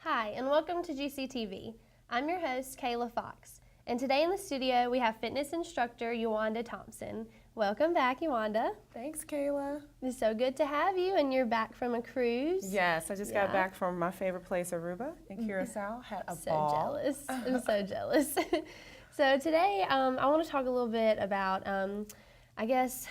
Hi, and welcome to GCTV. I'm your host, Kayla Fox, and today in the studio we have fitness instructor Yawanda Thompson. Welcome back, Yawanda. Thanks, Kayla. It's so good to have you, and you're back from a cruise. Yes, I just got back from my favorite place, Aruba in Curacao. Had a ball. So jealous. I'm so jealous. So today I want to talk a little bit about, I guess,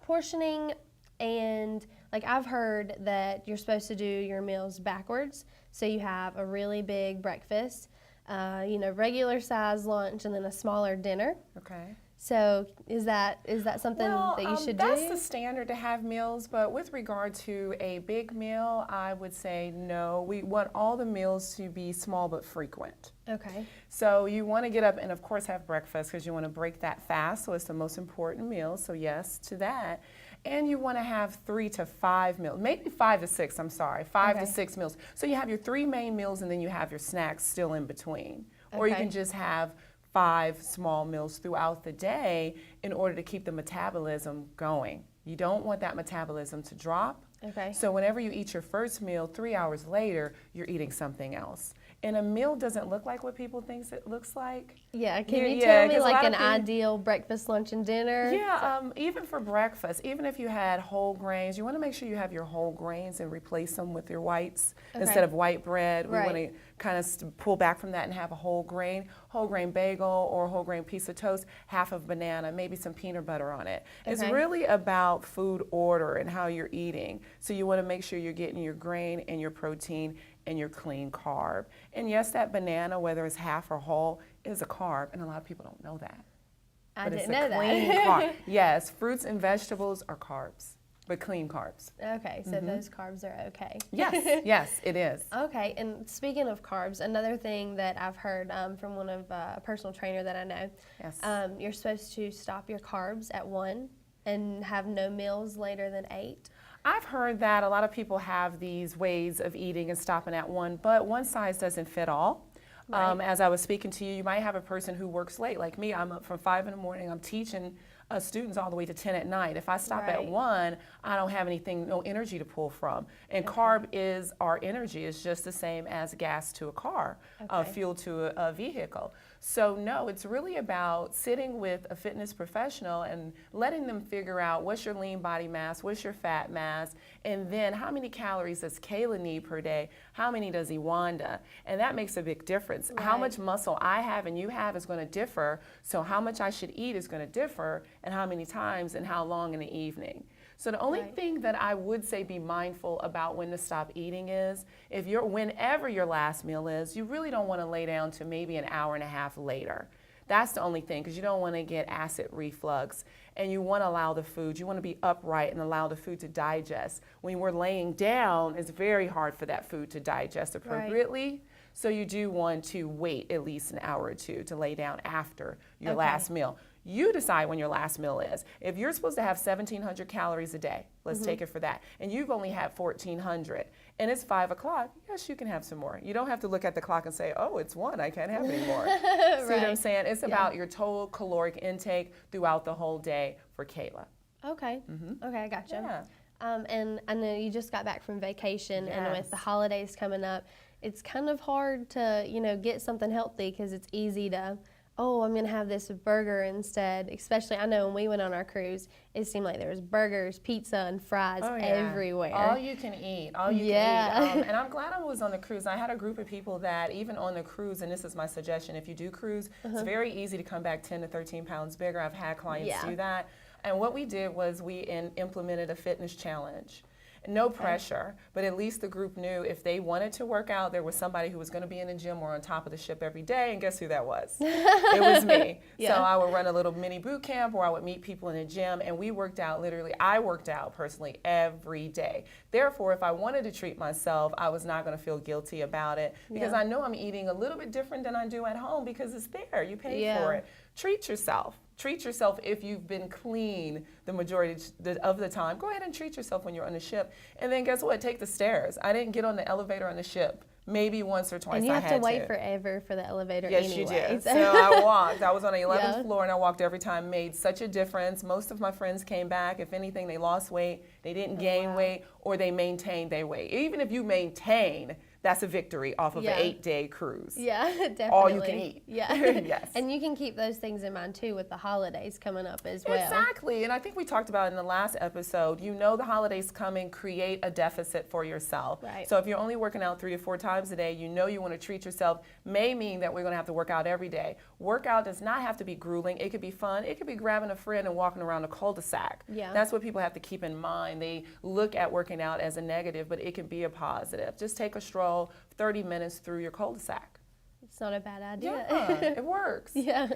portioning, and like I've heard that you're supposed to do your meals backwards. So you have a really big breakfast, regular size lunch, and then a smaller dinner. Okay. So is that something that you should do? That's the standard to have meals, but with regard to a big meal, I would say no. We want all the meals to be small but frequent. Okay. So you want to get up and of course have breakfast because you want to break that fast, so it's the most important meal, so yes to that. And you want to have 3 to 5 meals, maybe 5 to 6, I'm sorry, 5 to 6 meals. So you have your 3 main meals and then you have your snacks still in between. Or you can just have 5 small meals throughout the day in order to keep the metabolism going. You don't want that metabolism to drop. Okay. So whenever you eat your first meal, 3 hours later, you're eating something else. And a meal doesn't look like what people think it looks like. Yeah, can you tell me like an ideal breakfast, lunch, and dinner? Yeah, even for breakfast, even if you had whole grains, you want to make sure you have your whole grains and replace them with your whites instead of white bread. We want to kind of pull back from that and have a whole grain bagel or a whole grain piece of toast, half of banana, maybe some peanut butter on it. It's really about food order and how you're eating. So you want to make sure you're getting your grain and your protein and your clean carb. And yes, that banana, whether it's half or whole, is a carb, and a lot of people don't know that. I didn't know that. Clean carb. Yes, fruits and vegetables are carbs, but clean carbs. Okay, so those carbs are okay. Yes, yes, it is. Okay, and speaking of carbs, another thing that I've heard from one of a personal trainer that I know, you're supposed to stop your carbs at 1 and have no meals later than 8. I've heard that a lot of people have these ways of eating and stopping at 1, but one size doesn't fit all. As I was speaking to you, you might have a person who works late. Like me, I'm up from 5 in the morning. I'm teaching students all the way to 10 at night. If I stop at 1, I don't have anything, no energy to pull from. And carb is our energy. It's just the same as gas to a car, fuel to a vehicle. So no, it's really about sitting with a fitness professional and letting them figure out what's your lean body mass, what's your fat mass, and then how many calories does Kayla need per day, how many does Yawanda, and that makes a big difference. How much muscle I have and you have is going to differ, so how much I should eat is going to differ, and how many times and how long in the evening. So the only thing that I would say be mindful about when to stop eating is whenever your last meal is, you really don't want to lay down to maybe an hour and a half later. That's the only thing, because you don't want to get acid reflux, and you want to allow the food, you want to be upright and allow the food to digest. When we're laying down, it's very hard for that food to digest appropriately. So you do want to wait at least an hour or 2 to lay down after your last meal. You decide when your last meal is. If you're supposed to have 1,700 calories a day, let's take it for that, and you've only had 1,400, and it's 5 o'clock, yes, you can have some more. You don't have to look at the clock and say, oh, it's 1, I can't have any more. See what I'm saying? It's about your total caloric intake throughout the whole day for Kayla. Okay, okay, I gotcha. And I know you just got back from vacation, and with the holidays coming up, it's kind of hard to, get something healthy because it's easy to, oh, I'm going to have this burger instead. Especially, I know when we went on our cruise, it seemed like there was burgers, pizza, and fries everywhere. All you can eat, all you can eat. And I'm glad I was on the cruise. I had a group of people that even on the cruise, and this is my suggestion, if you do cruise, it's very easy to come back 10 to 13 pounds bigger. I've had clients do that. And what we did was we implemented a fitness challenge. No pressure, but at least the group knew if they wanted to work out, there was somebody who was going to be in the gym or on top of the ship every day, and guess who that was? It was me. So I would run a little mini boot camp where I would meet people in the gym, and we worked out I worked out personally every day. Therefore, if I wanted to treat myself, I was not going to feel guilty about it because I know I'm eating a little bit different than I do at home because it's there. You paid for it. Treat yourself. Treat yourself if you've been clean the majority of the time. Go ahead and treat yourself when you're on the ship. And then guess what? Take the stairs. I didn't get on the elevator on the ship. Maybe once or twice I had to. And you have to wait forever for the elevator anyway. Yes, you did. So I walked. I was on the 11th floor and I walked every time. Made such a difference. Most of my friends came back. If anything, they lost weight. They didn't gain weight or they maintained their weight. Even if you maintain, that's a victory off of an 8-day cruise. Yeah, definitely. All you can eat. Yeah. Yes. And you can keep those things in mind too with the holidays coming up as well. Exactly. And I think we talked about in the last episode, you know the holidays coming, create a deficit for yourself. Right. So if you're only working out 3 to 4 times a day, you know you want to treat yourself, may mean that we're going to have to work out every day. Workout does not have to be grueling. It could be fun. It could be grabbing a friend and walking around a cul-de-sac. Yeah. That's what people have to keep in mind. They look at working out as a negative, but it can be a positive. Just take a stroll 30 minutes through your cul-de-sac. It's not a bad idea. Yeah, it works. Yeah.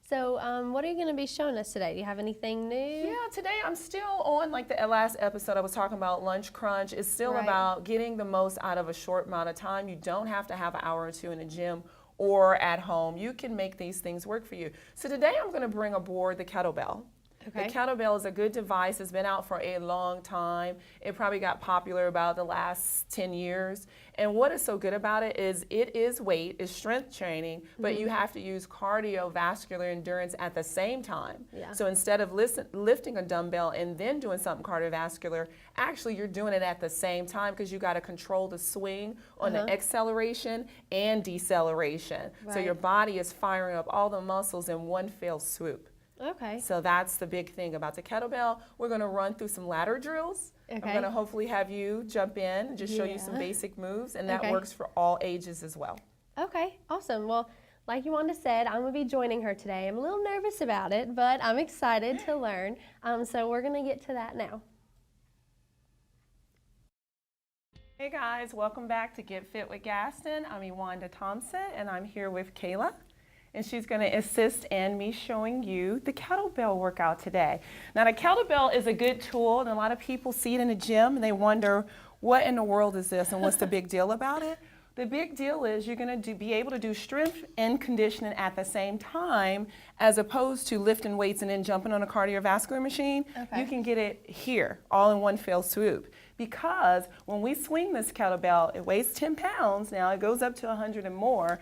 So what are you going to be showing us today? Do you have anything new? Yeah, today I'm still on, like the last episode I was talking about, lunch crunch. It's still about getting the most out of a short amount of time. You don't have to have an hour or two in the gym or at home. You can make these things work for you. So today I'm going to bring aboard the kettlebell. Okay. The kettlebell is a good device. It's been out for a long time. It probably got popular about the last 10 years. And what is so good about it is weight, it's strength training, but you have to use cardiovascular endurance at the same time. Yeah. So instead of lifting a dumbbell and then doing something cardiovascular, actually you're doing it at the same time because you got to control the swing on the acceleration and deceleration. Right. So your body is firing up all the muscles in one fell swoop. Okay. So that's the big thing about the kettlebell. We're going to run through some ladder drills. Okay. I'm going to hopefully have you jump in and just show you some basic moves, and that works for all ages as well. Okay, awesome. Well, like Yolanda said, I'm going to be joining her today. I'm a little nervous about it, but I'm excited to learn. So we're going to get to that now. Hey guys, welcome back to Get Fit with Gaston. I'm Yolanda Thompson, and I'm here with Kayla. And she's going to assist in me showing you the kettlebell workout today. Now, the kettlebell is a good tool, and a lot of people see it in the gym, and they wonder, what in the world is this, and what's the big deal about it? The big deal is you're going to be able to do strength and conditioning at the same time, as opposed to lifting weights and then jumping on a cardiovascular machine. Okay. You can get it here, all in one fell swoop. Because when we swing this kettlebell, it weighs 10 pounds. Now it goes up to 100 and more.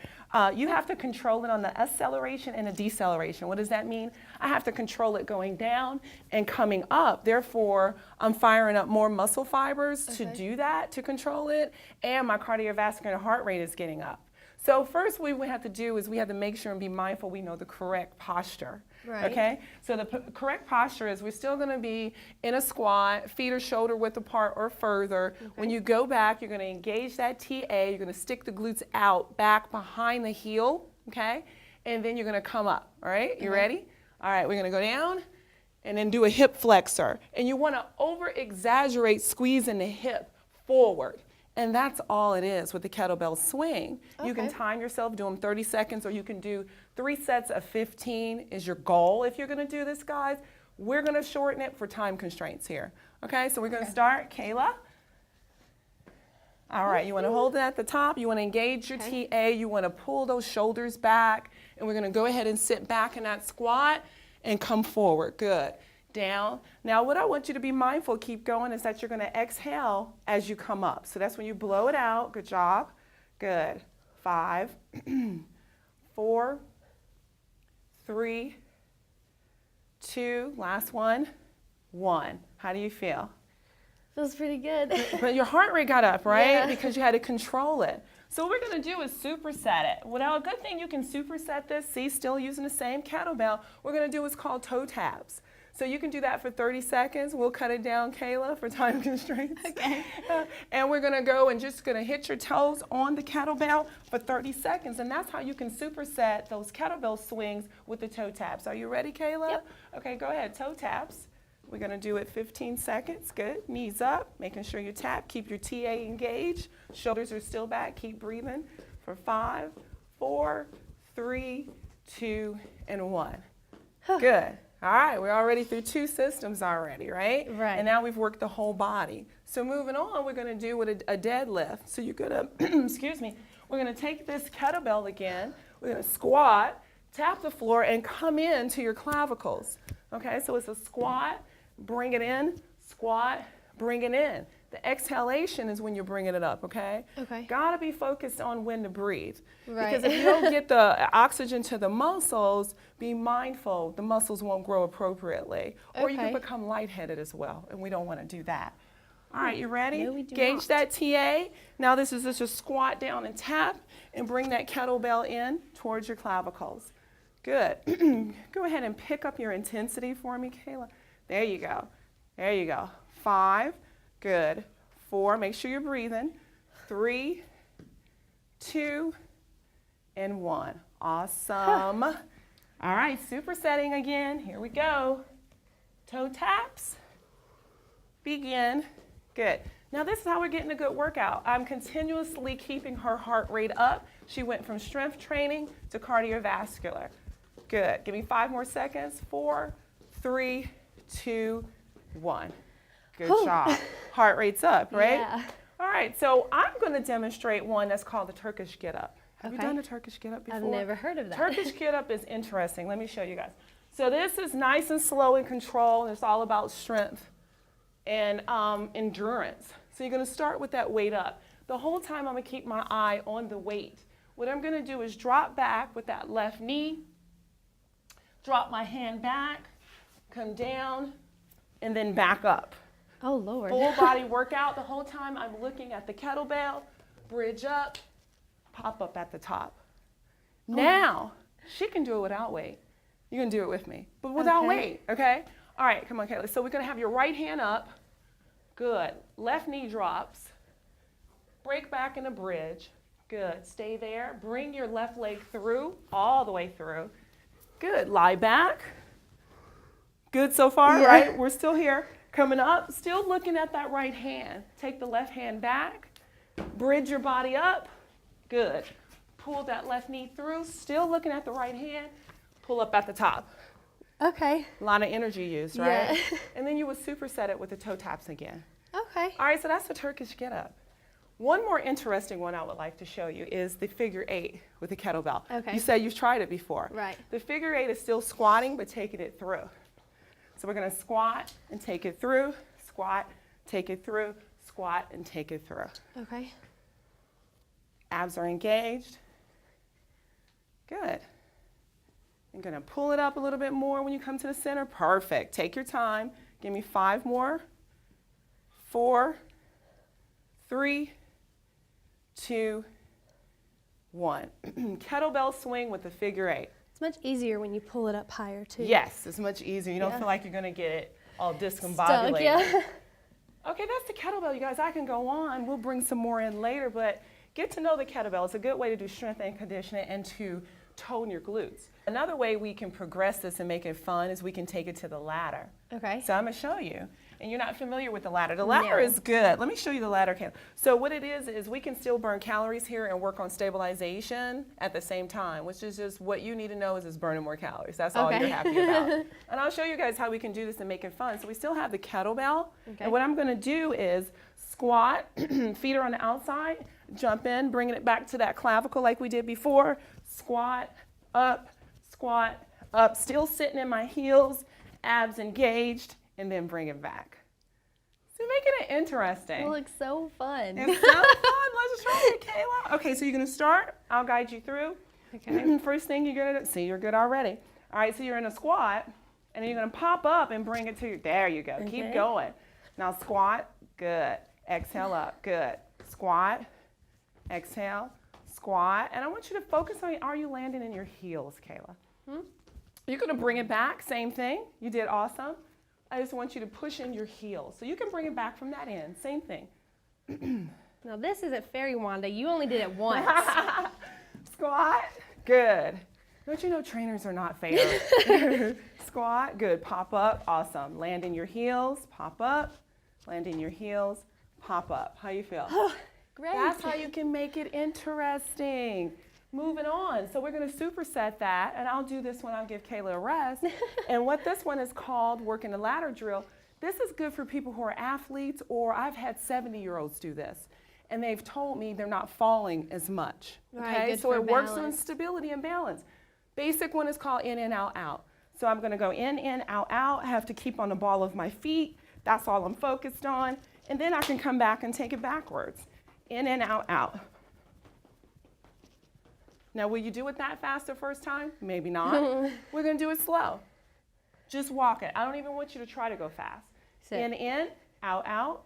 You have to control it on the acceleration and the deceleration. What does that mean? I have to control it going down and coming up. Therefore, I'm firing up more muscle fibers to do that, to control it, and my cardiovascular heart rate is getting up. So first what we have to do is we have to make sure and be mindful we know the correct posture. Right. Okay? So the correct posture is we're still going to be in a squat, feet are shoulder width apart or further. Okay. When you go back, you're going to engage that TA. You're going to stick the glutes out, back behind the heel. Okay? And then you're going to come up. All right? You ready? All right, we're going to go down and then do a hip flexor. And you want to over-exaggerate squeezing the hip forward. And that's all it is with the kettlebell swing. Okay. You can time yourself, do them 30 seconds, or you can do 3 sets of 15 is your goal if you're going to do this, guys. We're going to shorten it for time constraints here. Okay, so we're going to start. Kayla. All right, you want to hold it at the top. You want to engage your TA. You want to pull those shoulders back. And we're going to go ahead and sit back in that squat and come forward. Good. Down. Now what I want you to be mindful, keep going, is that you're going to exhale as you come up. So that's when you blow it out. Good job. Good. 5, 4, 3, 2, last one, 1. How do you feel? Feels pretty good. But your heart rate got up, right? Yeah. Because you had to control it. So what we're going to do is superset it. Well, a good thing you can superset this, see, still using the same kettlebell, we're going to do what's called toe taps. So you can do that for 30 seconds. We'll cut it down, Kayla, for time constraints. Okay. And we're going to go and just going to hit your toes on the kettlebell for 30 seconds. And that's how you can superset those kettlebell swings with the toe taps. Are you ready, Kayla? Yep. Okay, go ahead. Toe taps. We're going to do it 15 seconds. Good. Knees up, making sure you tap. Keep your TA engaged. Shoulders are still back. Keep breathing for 5, 4, 3, 2, and 1. Good. All right, we're already through 2 systems already, right? Right. And now we've worked the whole body. So moving on, we're going to do with a deadlift. So you're going to, excuse me, we're going to take this kettlebell again. We're going to squat, tap the floor, and come into your clavicles. Okay, so it's a squat, bring it in, squat, bring it in. The exhalation is when you're bringing it up, okay? Okay. Gotta be focused on when to breathe. Right. Because if you don't get the oxygen to the muscles, be mindful, the muscles won't grow appropriately. Or you can become lightheaded as well, and we don't want to do that. All right, you ready? No, we do Gauge not. that TA. Now this is just a squat down and tap and bring that kettlebell in towards your clavicles. Good. Go ahead and pick up your intensity for me, Kayla. There you go. There you go. 5. Good. 4. Make sure you're breathing. 3, 2, and 1. Awesome. All right, supersetting again. Here we go. Toe taps. Begin. Good. Now this is how we're getting a good workout. I'm continuously keeping her heart rate up. She went from strength training to cardiovascular. Good. Give me 5 more seconds. 4, 3, 2, 1. Good job. Heart rate's up, right? Yeah. All right, so I'm going to demonstrate one that's called the Turkish Getup. Have you done the Turkish Getup before? I've never heard of that. Turkish Getup is interesting. Let me show you guys. So this is nice and slow and control. It's all about strength and endurance. So you're going to start with that weight up. The whole time I'm going to keep my eye on the weight. What I'm going to do is drop back with that left knee, drop my hand back, come down, and then back up. Oh, Lord. Full body workout. The whole time I'm looking at the kettlebell, bridge up, pop up at the top. Now, she can do it without weight. You can do it with me, but without weight, okay? All right, come on, Kayla. So we're going to have your right hand up. Good. Left knee drops. Break back in a bridge. Good. Stay there. Bring your left leg through, all the way through. Good. Lie back. Good so far, right? We're still here. Coming up, still looking at that right hand. Take the left hand back. Bridge your body up. Good. Pull that left knee through. Still looking at the right hand. Pull up at the top. Okay. A lot of energy used, right? Yeah. And then you would superset it with the toe taps again. Okay. All right, so that's the Turkish Getup. One more interesting one I would like to show you is the figure 8 with the kettlebell. Okay. You said you've tried it before. Right. The figure 8 is still squatting, but taking it through. So we're going to squat and take it through, squat, take it through, squat, and take it through. Okay. Abs are engaged. Good. I'm going to pull it up a little bit more when you come to the center. Perfect. Take your time. Give me 5 more. 4, 3, 2, 1. Kettlebell swing with the figure 8. It's much easier when you pull it up higher, too. Yes, it's much easier. You don't feel like you're going to get it all discombobulated. Stuck, yeah. Okay, that's the kettlebell, you guys. I can go on. We'll bring some more in later, but get to know the kettlebell. It's a good way to do strength and conditioning and to tone your glutes. Another way we can progress this and make it fun is we can take it to the ladder. Okay. So I'm going to show you. And you're not familiar with the ladder. The ladder is good. Let me show you the ladder. So what it is we can still burn calories here and work on stabilization at the same time, which is just what you need to know is burning more calories. That's all you're happy about. And I'll show you guys how we can do this and make it fun. So we still have the kettlebell. Okay. And what I'm going to do is squat, feet are on the outside, jump in, bringing it back to that clavicle like we did before. Squat, up, still sitting in my heels, abs engaged, and then bring it back. So making it interesting. It looks so fun. It's so fun. Let's try it, Kayla. Okay, so you're going to start. I'll guide you through. Okay. First thing you're going to see, you're good already. All right, so you're in a squat, and then you're going to pop up and bring it to your, there you go. Okay. Keep going. Now squat, good. Exhale up, good. Squat, exhale, squat. And I want you to focus on, are you landing in your heels, Kayla? You're going to bring it back, same thing. You did awesome. I just want you to push in your heels. So you can bring it back from that end, same thing. Now this isn't Fairy Wanda, you only did it once. Squat, good. Don't you know trainers are not fair? Squat, good, pop up, awesome. Land in your heels, pop up, land in your heels, pop up. How you feel? Great. That's how you can make it interesting. Moving on, so we're going to superset that, and I'll do this one, I'll give Kayla a rest. And what this one is called, working the ladder drill, this is good for people who are athletes, or I've had 70-year-olds do this, and they've told me they're not falling as much. Okay, right, so it works on stability and balance. Basic one is called in, out, out. So I'm going to go in, out, out. I have to keep on the ball of my feet. That's all I'm focused on. And then I can come back and take it backwards. In, out, out. Now, will you do it that fast the first time? Maybe not. We're going to do it slow. Just walk it. I don't even want you to try to go fast. In, out,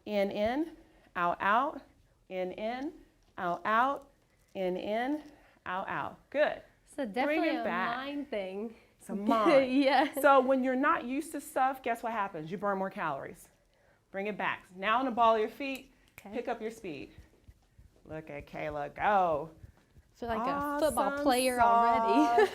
in, out, out, in, out, out, in, out, out. Good. So definitely a mind thing. It's a mind. Yeah. So when you're not used to stuff, guess what happens? You burn more calories. Bring it back. Now on the ball of your feet, pick up your speed. Look at Kayla go. I feel like a football player already.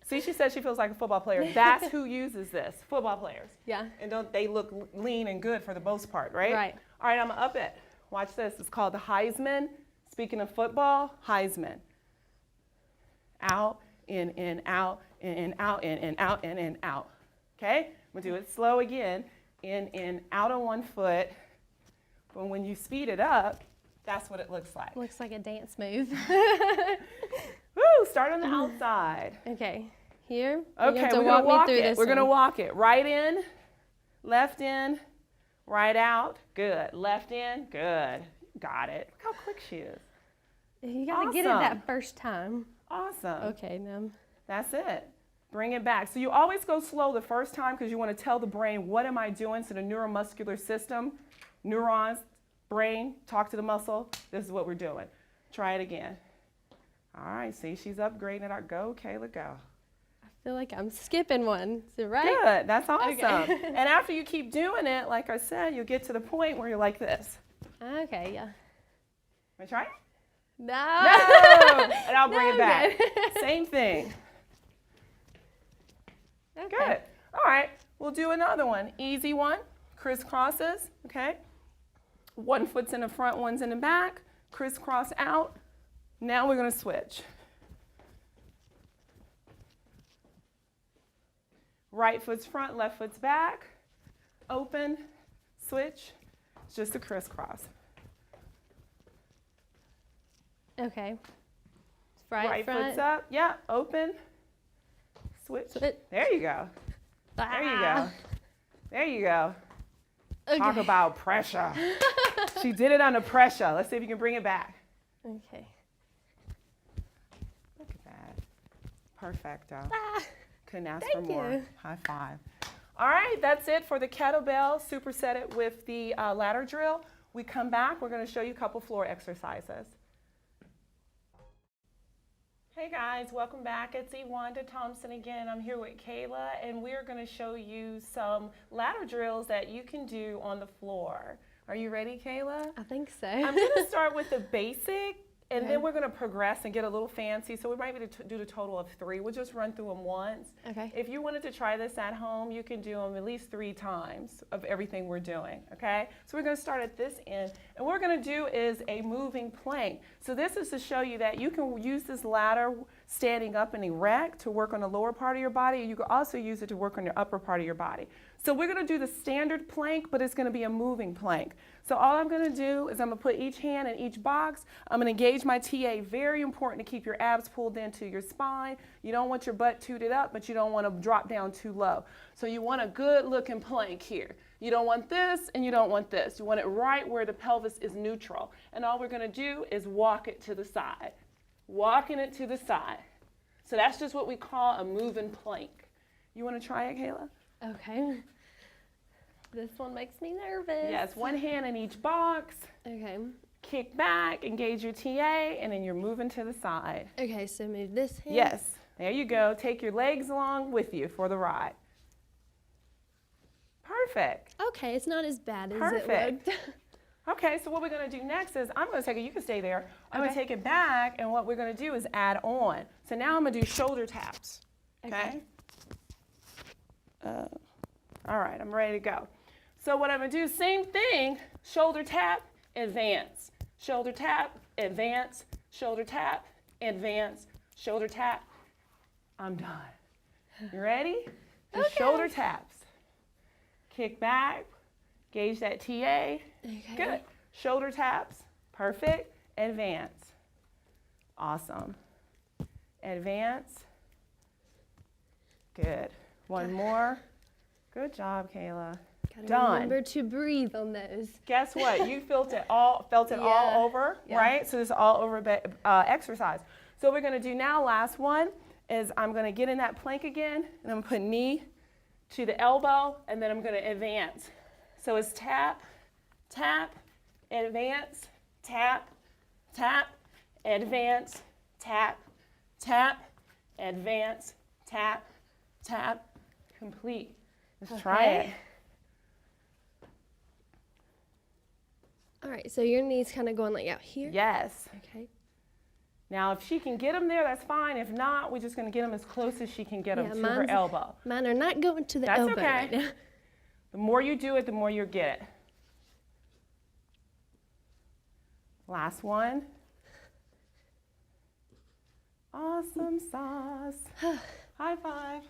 See, she said she feels like a football player. That's who uses this, football players. Yeah. And don't they look lean and good for the most part, right? Right. All right, I'm gonna up it. Watch this. It's called the Heisman. Speaking of football, Heisman. Out, in, out, in, out, in, out, in, out. Okay? I'm gonna do it slow again. In, out on one foot. But when you speed it up, that's what it looks like. Looks like a dance move. Woo! Start on the outside. Okay. Here. Okay, we're gonna walk it. We're gonna walk it. Right in, right out. Good. Left in. Good. Got it. Look how quick she is. You gotta get it that first time. Awesome. Okay, now. That's it. Bring it back. So you always go slow the first time because you want to tell the brain, what am I doing? So the neuromuscular system, neurons, brain, talk to the muscle. This is what we're doing. Try it again. All right, see, she's upgrading it. Go, Kayla, go. I feel like I'm skipping one. Is it right? Good, that's awesome. Okay. And after you keep doing it, like I said, you'll get to the point where you're like this. Okay, yeah. Want to try it? No. And I'll bring it back. Same thing. Okay. Good. All right, we'll do another one. Easy one, crisscrosses, okay? One foot's in the front, one's in the back. Crisscross out. Now we're gonna switch. Right foot's front, left foot's back. Open, switch. It's just a crisscross. Okay. Right foot's up. Yeah, open. Switch. There you go. There you go. There you go. Okay. Talk about pressure. She did it under pressure. Let's see if you can bring it back. Okay. Look at that. Perfecto. Ah, Couldn't ask thank for more. you. High five. All right, that's it for the kettlebell. Superset it with the ladder drill. We come back, we're going to show you a couple floor exercises. Hey guys, welcome back. It's Wanda Thompson again. I'm here with Kayla, and we're going to show you some ladder drills that you can do on the floor. Are you ready, Kayla? I think so. I'm going to start with the basic, and then we're going to progress and get a little fancy. So we might be to do the total of 3. We'll just run through them once. Okay. If you wanted to try this at home, you can do them at least 3 times of everything we're doing, okay? So we're going to start at this end, and what we're going to do is a moving plank. So this is to show you that you can use this ladder standing up and erect to work on the lower part of your body, and you can also use it to work on your upper part of your body. So we're going to do the standard plank, but it's going to be a moving plank. So all I'm going to do is I'm going to put each hand in each box. I'm going to engage my TA. Very important to keep your abs pulled into your spine. You don't want your butt tooted up, but you don't want to drop down too low. So you want a good looking plank here. You don't want this and you don't want this. You want it right where the pelvis is neutral. And all we're going to do is walk it to the side. Walking it to the side. So that's just what we call a moving plank. You want to try it, Kayla? Okay. This one makes me nervous. Yes, one hand in each box. Okay. Kick back, engage your TA, and then you're moving to the side. Okay, so move this hand. Yes, there you go. Take your legs along with you for the ride. Perfect. Okay, it's not as bad as Perfect. it looked. Okay, so what we're going to do next is I'm going to take it, you can stay there. I'm going to take it back, and what we're going to do is add on. So now I'm going to do shoulder taps. Okay? All right, I'm ready to go. So what I'm going to do, same thing, shoulder tap, advance. Shoulder tap, advance. Shoulder tap, advance. Shoulder tap. I'm done. You ready? Do shoulder taps. Kick back, gauge that TA. Okay. Good. Shoulder taps, perfect. Advance. Awesome. Advance. Good. One more. Good job, Kayla. Gotta Done. remember to breathe on those. Guess what? You felt it all over, right? So this is all over exercise. So what we're going to do now, last one, is I'm going to get in that plank again, and I'm going to put knee to the elbow, and then I'm going to advance. So it's tap, tap, advance, tap, tap, advance, tap, tap, advance, tap, tap, complete. Let's try it. All right, so your knee's kind of going like out here? Yes. Okay. Now, if she can get them there, that's fine. If not, we're just going to get them as close as she can get them to her elbow. Mine are not going to the elbow right now. The more you do it, the more you get it. Last one. Awesome sauce. High five.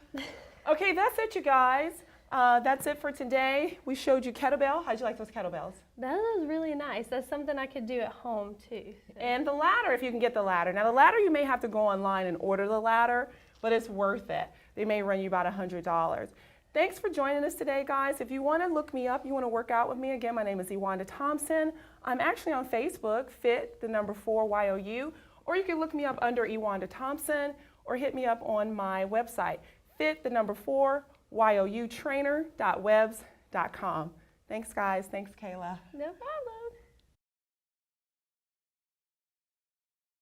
Okay, that's it, you guys. That's it for today. We showed you kettlebell. How'd you like those kettlebells? That was really nice. That's something I could do at home too. So. And the ladder, if you can get the ladder. Now the ladder, you may have to go online and order the ladder, but it's worth it. They may run you about $100. Thanks for joining us today, guys. If you want to look me up, you want to work out with me, again, my name is Iwanda Thompson. I'm actually on Facebook, fit4YOU, or you can look me up under Iwanda Thompson, or hit me up on my website, fit4YOUtrainer.webs.com. Thanks, guys. Thanks, Kayla. No problem.